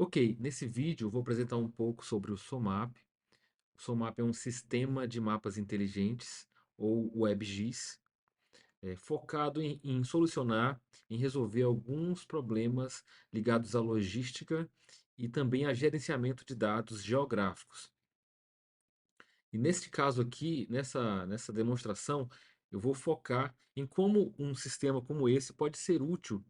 Ok, nesse vídeo eu vou apresentar um pouco sobre o SOMAP. O SOMAP é um sistema de mapas inteligentes, ou WebGIS, focado em solucionar, em resolver alguns problemas ligados à logística e também a gerenciamento de dados geográficos. E neste caso aqui, nessa demonstração, eu vou focar em como um sistema como esse pode ser útil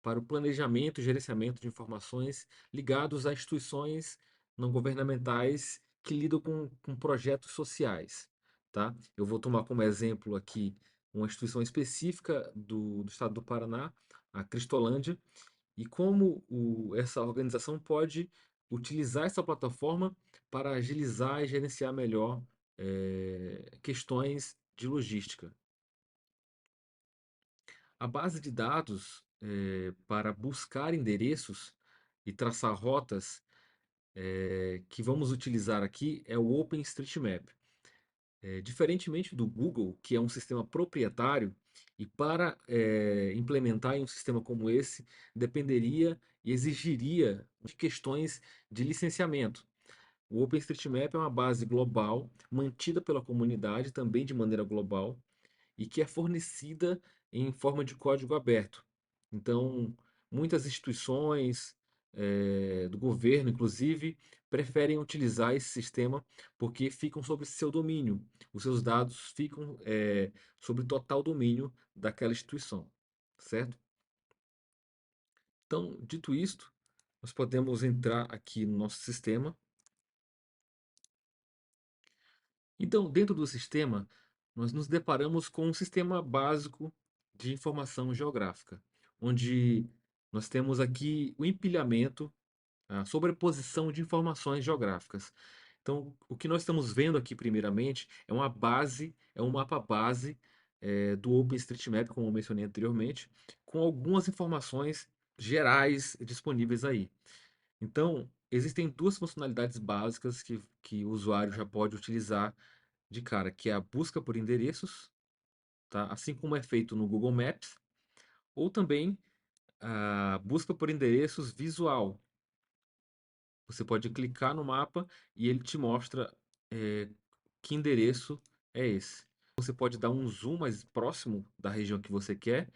para o planejamento e gerenciamento de informações ligados a instituições não governamentais que lidam com projetos sociais, tá? Eu vou tomar como exemplo aqui uma instituição específica do estado do Paraná, a Cristolândia, e como essa organização pode utilizar essa plataforma para agilizar e gerenciar melhor questões de logística. A base de dados para buscar endereços e traçar rotas que vamos utilizar aqui é o OpenStreetMap. Diferentemente do Google, que é um sistema proprietário, e para implementar em um sistema como esse, dependeria e exigiria de questões de licenciamento. O OpenStreetMap é uma base global, mantida pela comunidade também de maneira global, e que é fornecida em forma de código aberto. Então, muitas instituições do governo, inclusive, preferem utilizar esse sistema porque ficam sob seu domínio. Os seus dados ficam sob total domínio daquela instituição, certo? Então, dito isto, nós podemos entrar aqui no nosso sistema. Então, dentro do sistema, nós nos deparamos com um sistema básico de informação geográfica, onde nós temos aqui o empilhamento, a sobreposição de informações geográficas. Então, o que nós estamos vendo aqui, primeiramente, é uma base, é um mapa base do OpenStreetMap, como eu mencionei anteriormente, com algumas informações gerais disponíveis aí. Então, existem duas funcionalidades básicas que o usuário já pode utilizar de cara, que é a busca por endereços, tá? Assim como é feito no Google Maps, ou também a busca por endereços visual. Você pode clicar no mapa e ele te mostra eh, que endereço é esse. Você pode dar um zoom mais próximo da região que você quer,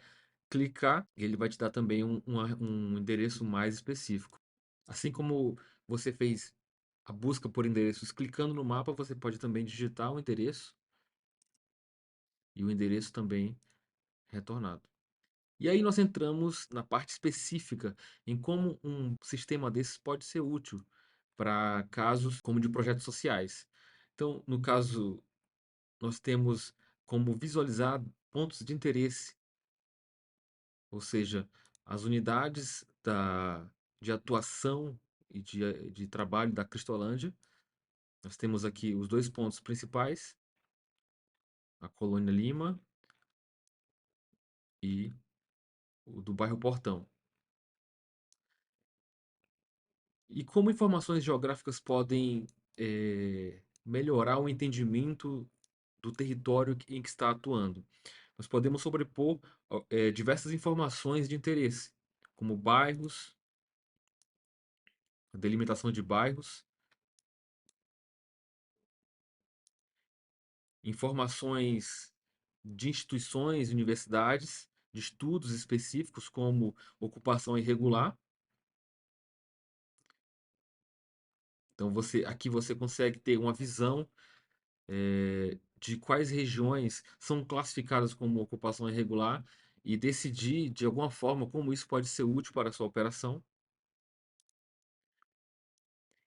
clicar e ele vai te dar também um endereço mais específico. Assim como você fez a busca por endereços clicando no mapa, você pode também digitar o endereço e o endereço também retornado. E aí nós entramos na parte específica em como um sistema desses pode ser útil para casos como de projetos sociais. Então, no caso, nós temos como visualizar pontos de interesse, ou seja, as unidades de atuação e de trabalho da Cristolândia. Nós temos aqui os dois pontos principais, a Colônia Lima e o do bairro Portão. E como informações geográficas podem melhorar o entendimento do território em que está atuando? Nós podemos sobrepor diversas informações de interesse, como bairros, a delimitação de bairros, informações de instituições, universidades, de estudos específicos, como ocupação irregular. Então, aqui você consegue ter uma visão de quais regiões são classificadas como ocupação irregular e decidir, de alguma forma, como isso pode ser útil para a sua operação.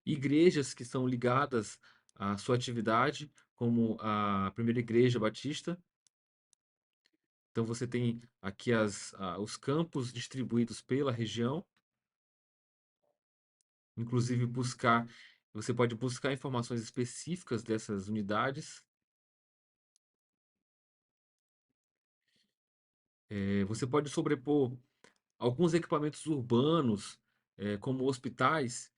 Igrejas que são ligadas à sua atividade, como a Primeira Igreja Batista. Então, você tem aqui os campos distribuídos pela região, inclusive você pode buscar informações específicas dessas unidades. Você pode sobrepor alguns equipamentos urbanos, como hospitais,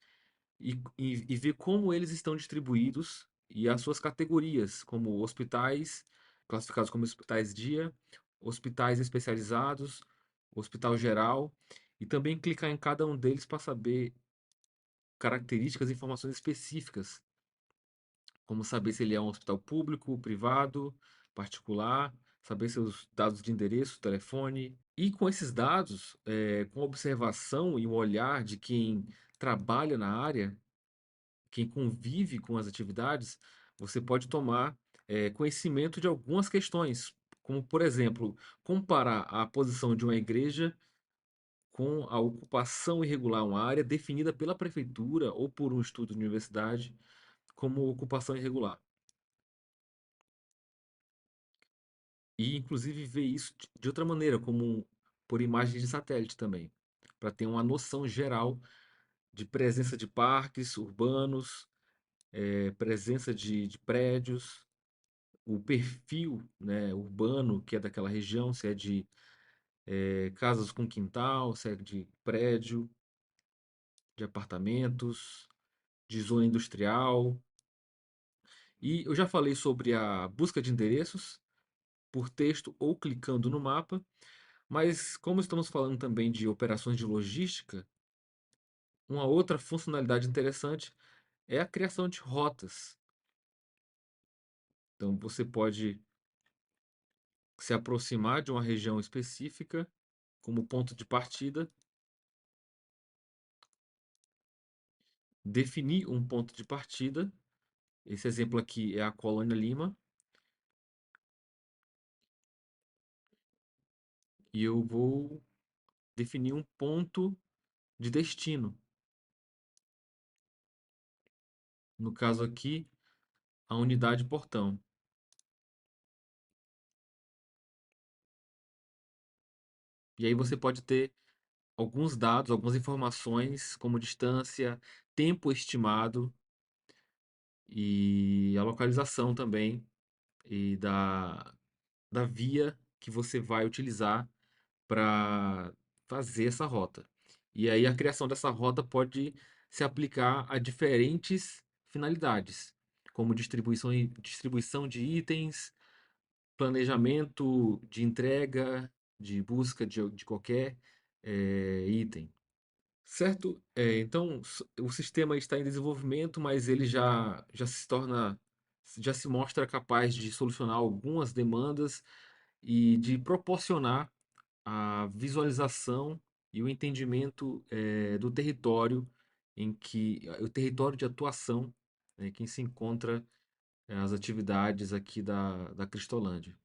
e ver como eles estão distribuídos e as suas categorias, como hospitais, classificados como hospitais dia, hospitais especializados, hospital geral, e também clicar em cada um deles para saber características e informações específicas, como saber se ele é um hospital público, privado, particular, saber seus dados de endereço, telefone. E com esses dados, com a observação e o olhar de quem trabalha na área, quem convive com as atividades, você pode tomar conhecimento de algumas questões, como, por exemplo, comparar a posição de uma igreja com a ocupação irregular, uma área definida pela prefeitura ou por um estudo de universidade como ocupação irregular. E, inclusive, ver isso de outra maneira, como por imagens de satélite também, para ter uma noção geral de presença de parques urbanos, presença de prédios, o perfil, né, urbano que é daquela região, se é de casas com quintal, se é de prédio, de apartamentos, de zona industrial. E eu já falei sobre a busca de endereços por texto ou clicando no mapa, mas como estamos falando também de operações de logística, uma outra funcionalidade interessante é a criação de rotas. Então você pode se aproximar de uma região específica como ponto de partida, definir um ponto de partida. Esse exemplo aqui é a Colônia Lima, e eu vou definir um ponto de destino. No caso aqui, a unidade portão. E aí você pode ter alguns dados, algumas informações, como distância, tempo estimado e a localização também e da via que você vai utilizar para fazer essa rota. E aí a criação dessa rota pode se aplicar a diferentes finalidades, como distribuição de itens, planejamento de entrega, de busca de qualquer item. Certo? Então, o sistema está em desenvolvimento, mas ele já se mostra capaz de solucionar algumas demandas e de proporcionar a visualização e o entendimento do território o território de atuação, né, em que se encontra as atividades aqui da Cristolândia.